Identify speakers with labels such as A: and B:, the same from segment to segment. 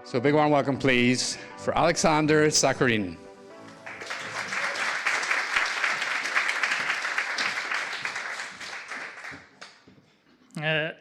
A: So a big warm welcome, please, for Aleksander Szachorin.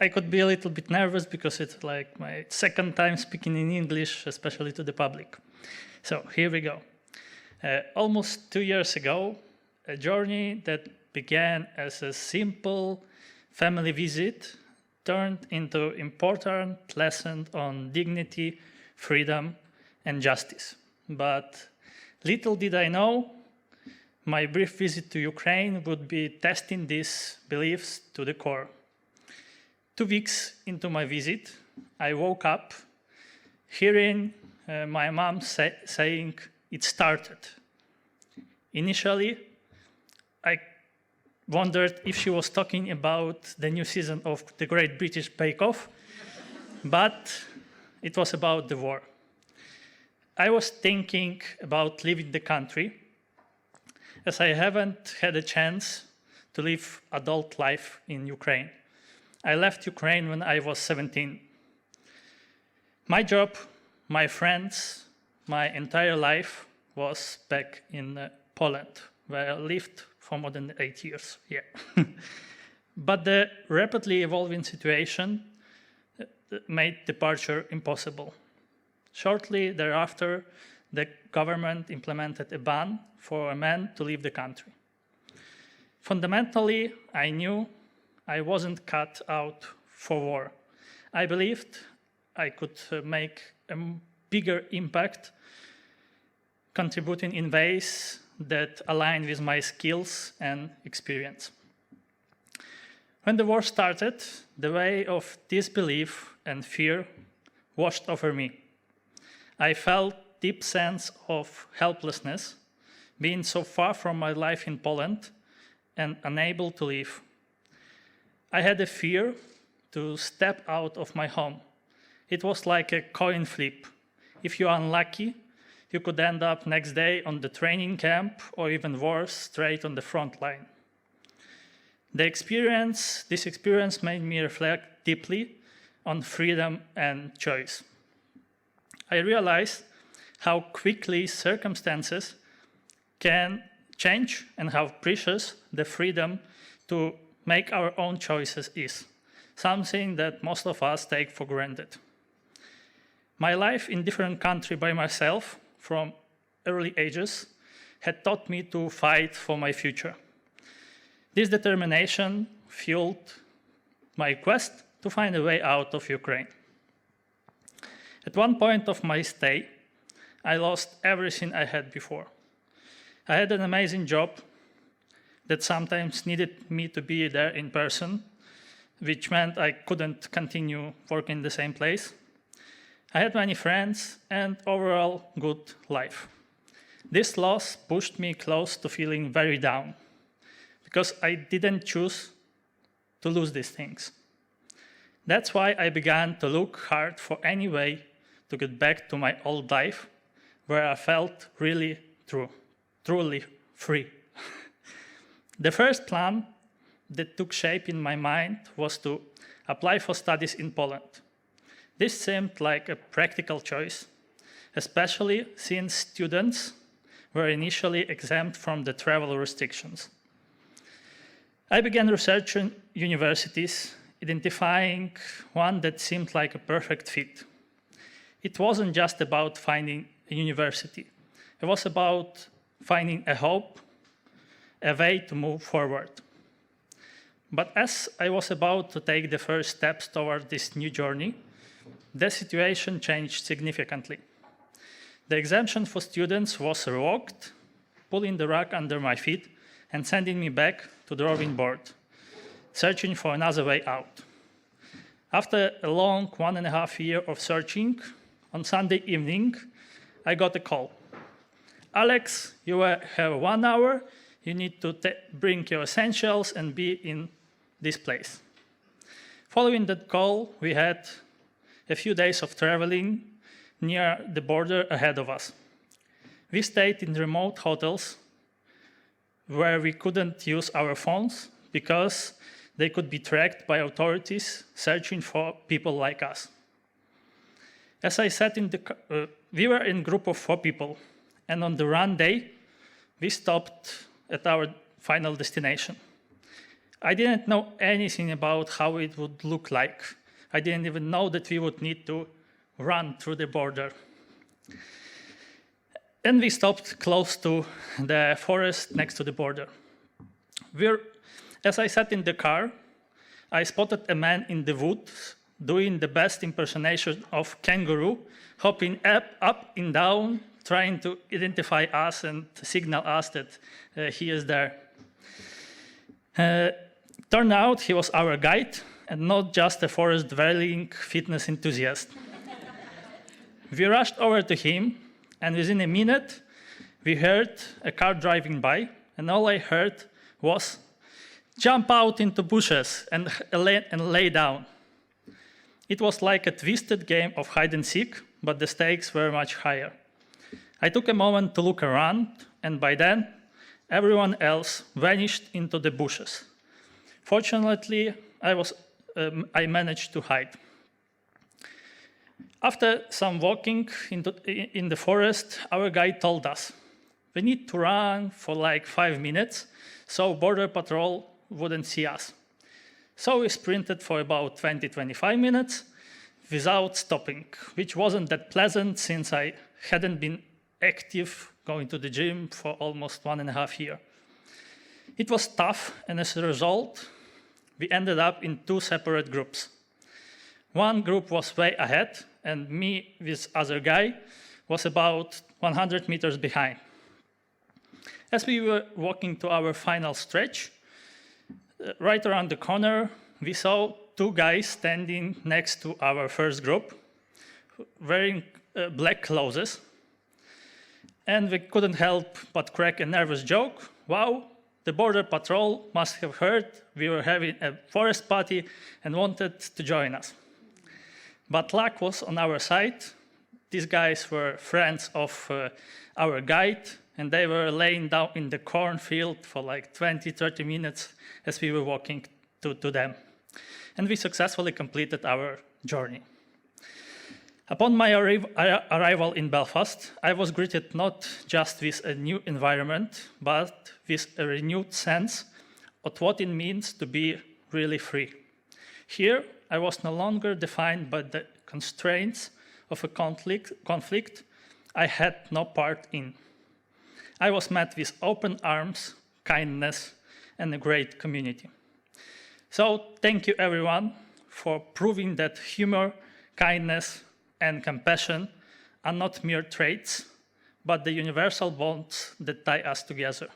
B: I could be a little bit nervous because it's like my second time speaking in English, especially to the public. So here we go. Almost 2 years ago, a journey that began as a simple family visit turned into important lesson on dignity, freedom, and justice. But little did I know, my brief visit to Ukraine would be testing these beliefs to the core. 2 weeks into my visit, I woke up hearing my mom saying, "It started." Initially, I wondered if she was talking about the new season of the Great British Bake Off, but it was about the war. I was thinking about leaving the country, as I haven't had a chance to live adult life in Ukraine. I left Ukraine when I was 17. My job, my friends, my entire life was back in Poland, where I lived for more than 8 years. Yeah. But the rapidly evolving situation made departure impossible. Shortly thereafter, the government implemented a ban for a man to leave the country. Fundamentally, I knew I wasn't cut out for war. I believed I could make a bigger impact, contributing in ways that align with my skills and experience. When the war started, the weight of disbelief and fear washed over me. I felt deep sense of helplessness, being so far from my life in Poland and unable to leave. I had a fear to step out of my home. It was like a coin flip. If you are unlucky, you could end up next day on the training camp, or even worse, straight on the front line. This experience made me reflect deeply on freedom and choice. I realized how quickly circumstances can change and how precious the freedom to make our own choices is, something that most of us take for granted. My life in different countries by myself from early ages had taught me to fight for my future. This determination fueled my quest to find a way out of Ukraine. At one point of my stay, I lost everything I had before. I had an amazing job that sometimes needed me to be there in person, which meant I couldn't continue working in the same place. I had many friends and overall good life. This loss pushed me close to feeling very down, because I didn't choose to lose these things. That's why I began to look hard for any way to get back to my old life, where I felt really truly free. The first plan that took shape in my mind was to apply for studies in Poland. This seemed like a practical choice, especially since students were initially exempt from the travel restrictions. I began researching universities, identifying one that seemed like a perfect fit. It wasn't just about finding a university. It was about finding a hope, a way to move forward. But as I was about to take the first steps toward this new journey, the situation changed significantly. The exemption for students was revoked, pulling the rug under my feet and sending me back to the drawing board, searching for another way out. After a long 1.5 years of searching, on Sunday evening, I got a call. "Alex, you have 1 hour. You need to bring your essentials and be in this place." Following that call, we had a few days of traveling near the border ahead of us. We stayed in remote hotels where we couldn't use our phones because they could be tracked by authorities searching for people like us. As I sat in the car, we were in a group of 4 people, and on the run day, we stopped at our final destination. I didn't know anything about how it would look like. I didn't even know that we would need to run through the border. And we stopped close to the forest next to the border. As I sat in the car, I spotted a man in the woods doing the best impersonation of kangaroo, hopping up and down, trying to identify us and signal us that he is there. Turned out he was our guide and not just a forest-dwelling fitness enthusiast. We rushed over to him, and within a minute, we heard a car driving by, and all I heard was, "Jump out into bushes and lay down." It was like a twisted game of hide and seek, but the stakes were much higher. I took a moment to look around, and by then, everyone else vanished into the bushes. Fortunately, I managed to hide. After some walking in the forest, our guide told us, we need to run for like 5 minutes, so Border Patrol wouldn't see us. So we sprinted for about 20-25 minutes without stopping, which wasn't that pleasant since I hadn't been active going to the gym for almost 1.5 years. It was tough, and as a result, we ended up in 2 separate groups. One group was way ahead, and me, this other guy, was about 100 meters behind. As we were walking to our final stretch, right around the corner, we saw 2 guys standing next to our first group, wearing black clothes. And we couldn't help but crack a nervous joke. Wow, the Border Patrol must have heard we were having a forest party and wanted to join us. But luck was on our side. These guys were friends of our guide, and they were laying down in the cornfield for like 20-30 minutes as we were walking to them. And we successfully completed our journey. Upon my arrival in Belfast, I was greeted not just with a new environment, but with a renewed sense of what it means to be really free. Here, I was no longer defined by the constraints of a conflict I had no part in. I was met with open arms, kindness, and a great community. So thank you everyone for proving that humor, kindness, and compassion are not mere traits, but the universal bonds that tie us together.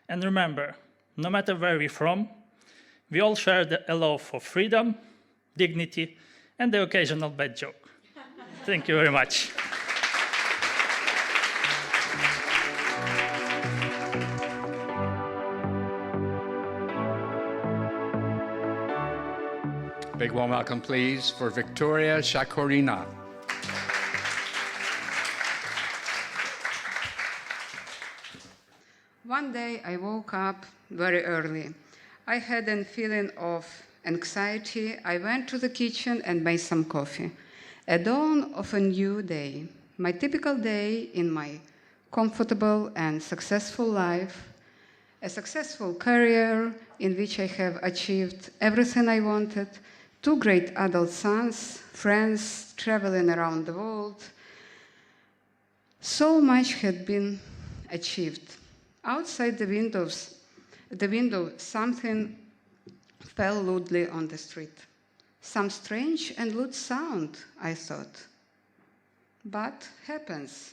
B: And remember, no matter where we're from, we all share a love for freedom, dignity, and the occasional bad joke. Thank you very much.
A: Big warm welcome, please, for Viktoriia Shakhorina.
C: One day I woke up very early. I had a feeling of anxiety. I went to the kitchen and made some coffee. A dawn of a new day. My typical day in my comfortable and successful life. A successful career in which I have achieved everything I wanted. 2 great adult sons, friends, traveling around the world. So much had been achieved. Outside the window, something fell loudly on the street. Some strange and loud sound, I thought. But happens.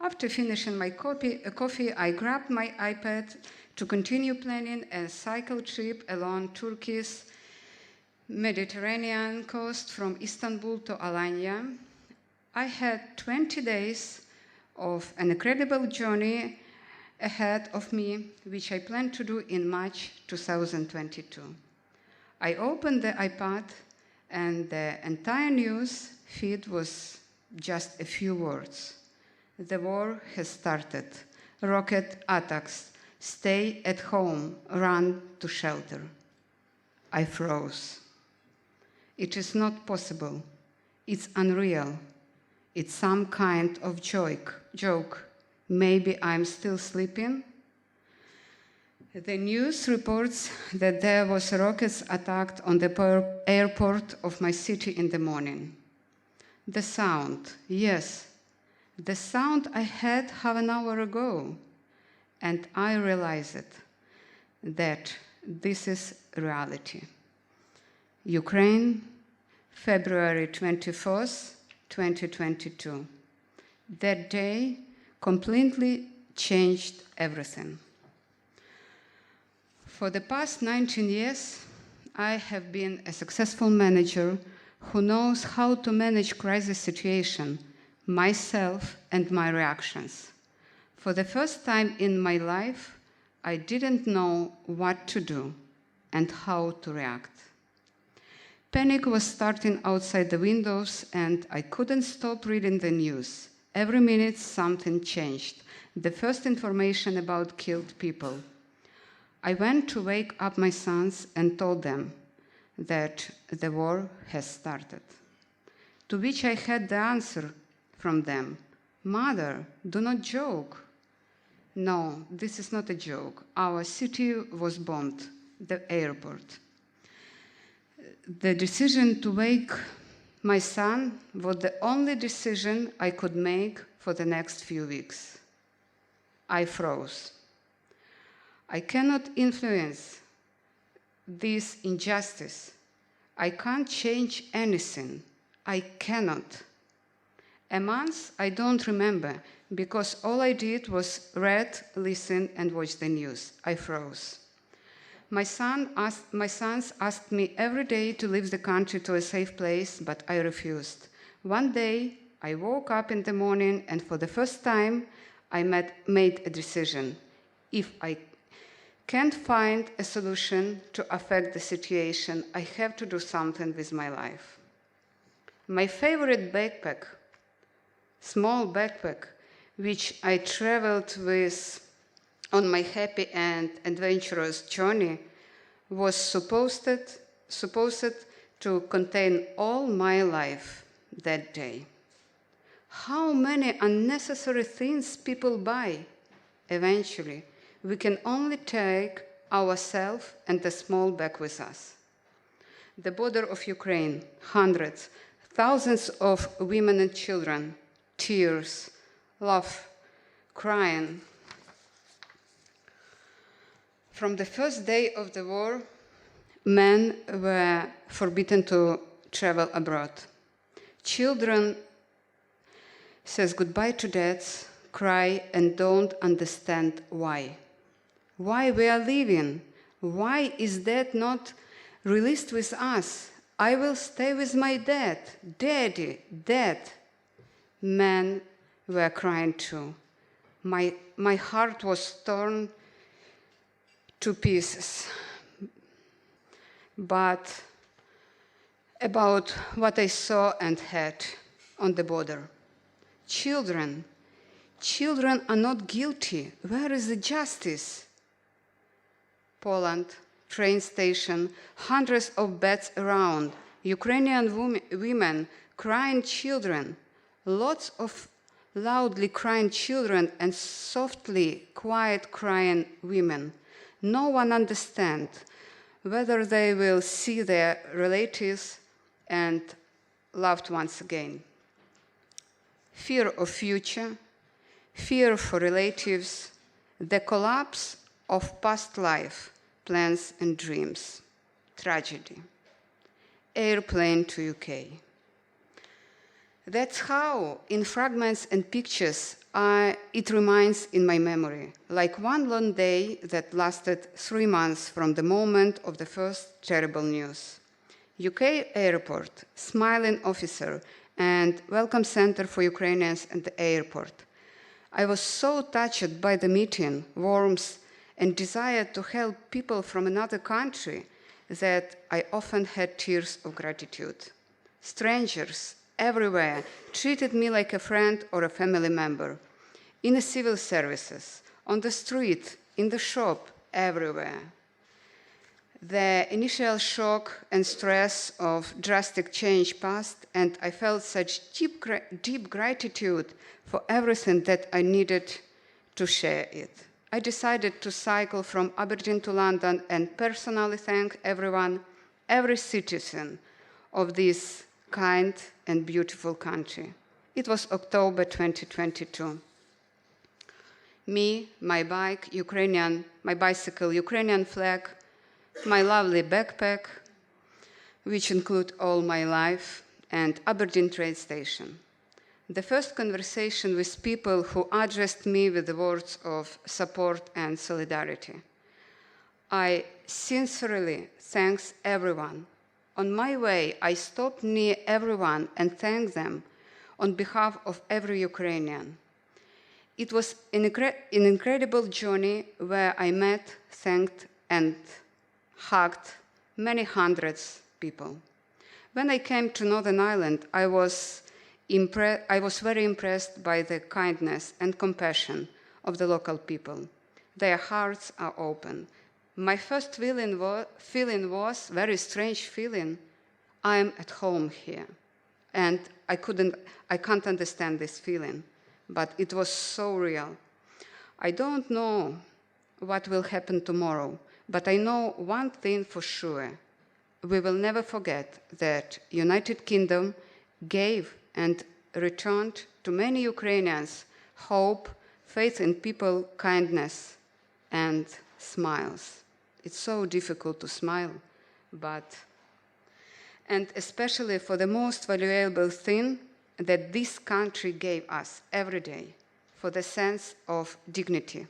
C: After finishing my coffee, I grabbed my iPad to continue planning a cycle trip along Turkey's Mediterranean coast from Istanbul to Alanya. I had 20 days of an incredible journey ahead of me, which I plan to do in March 2022. I opened the iPad, and the entire news feed was just a few words. The war has started. Rocket attacks. Stay at home. Run to shelter. I froze. It is not possible. It's unreal. It's some kind of joke. Maybe I'm still sleeping. The news reports that there was a rocket attack on the airport of my city in the morning. The sound, yes, the sound I had half an hour ago. And I realized that this is reality. Ukraine, February 24th, 2022. That day completely changed everything. For the past 19 years, I have been a successful manager who knows how to manage crisis situation, myself and my reactions. For the first time in my life, I didn't know what to do and how to react. Panic was starting outside the windows and I couldn't stop reading the news. Every minute something changed. The first information about killed people. I went to wake up my sons and told them that the war has started. To which I had the answer from them, "Mother, do not joke." No, this is not a joke. Our city was bombed, the airport. The decision to wake my son was the only decision I could make for the next few weeks. I froze. I cannot influence this injustice. I can't change anything. I cannot. A month I don't remember, because all I did was read, listen, and watch the news. I froze. My sons asked me every day to leave the country to a safe place, but I refused. One day, I woke up in the morning, and for the first time, I made a decision. If I can't find a solution to affect the situation, I have to do something with my life. My favorite backpack, small backpack, which I traveled with on my happy and adventurous journey, was supposed to contain all my life that day. How many unnecessary things people buy? Eventually, we can only take ourselves and the small bag with us. The border of Ukraine, hundreds, thousands of women and children, tears, love, crying. From the first day of the war, men were forbidden to travel abroad. Children says goodbye to dads, cry, and don't understand why. Why we are leaving? Why is dad not released with us? I will stay with my dad. Daddy, dad. Men were crying too. My heart was torn to pieces. But about what I saw and heard on the border. Children are not guilty. Where is the justice? Poland, train station, hundreds of beds around, Ukrainian women, crying children, lots of loudly crying children and softly, quiet crying women. No one understands whether they will see their relatives and loved ones again. Fear of future, fear for relatives, the collapse of past life, plans and dreams, tragedy. Airplane to UK. That's how, in fragments and pictures, it remains in my memory, like one long day that lasted 3 months from the moment of the first terrible news. UK airport, smiling officer, and welcome center for Ukrainians at the airport. I was so touched by the meeting, warmth, and desire to help people from another country that I often had tears of gratitude. Strangers everywhere treated me like a friend or a family member. In the civil services, on the street, in the shop, everywhere. The initial shock and stress of drastic change passed, and I felt such deep gratitude for everything that I needed to share it. I decided to cycle from Aberdeen to London and personally thank everyone, every citizen of this kind and beautiful country. It was October 2022. Me, my bicycle, Ukrainian flag, my lovely backpack, which include all my life, and Aberdeen train station. The first conversation with people who addressed me with the words of support and solidarity. I sincerely thank everyone. On my way, I stopped near everyone and thanked them on behalf of every Ukrainian. It was an incredible journey where I met, thanked, and hugged many hundreds of people. When I came to Northern Ireland, I was very impressed by the kindness and compassion of the local people. Their hearts are open. My first feeling was very strange feeling. I am at home here, and I can't understand this feeling, but it was so real. I don't know what will happen tomorrow, but I know one thing for sure. We will never forget that United Kingdom gave and returned to many Ukrainians hope, faith in people, kindness, and smiles. It's so difficult to smile, and especially for the most valuable thing that this country gave us every day, for the sense of dignity.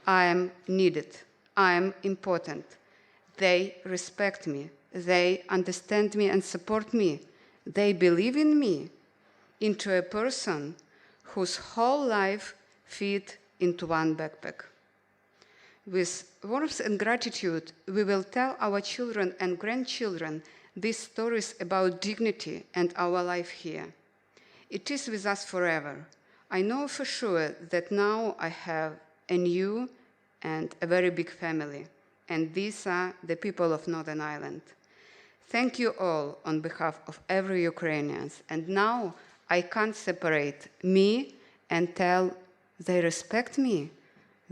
C: I am needed. I am important. They respect me. They understand me and support me. They believe in me, into a person whose whole life fit into one backpack. With warmth and gratitude, we will tell our children and grandchildren these stories about dignity and our life here. It is with us forever. I know for sure that now I have a new and a very big family, and these are the people of Northern Ireland. Thank you all on behalf of every Ukrainian. And now I can't separate me and tell they respect me,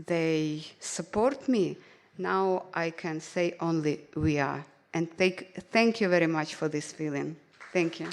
C: they support me. Now I can say only we are. And thank you very much for this feeling. Thank you.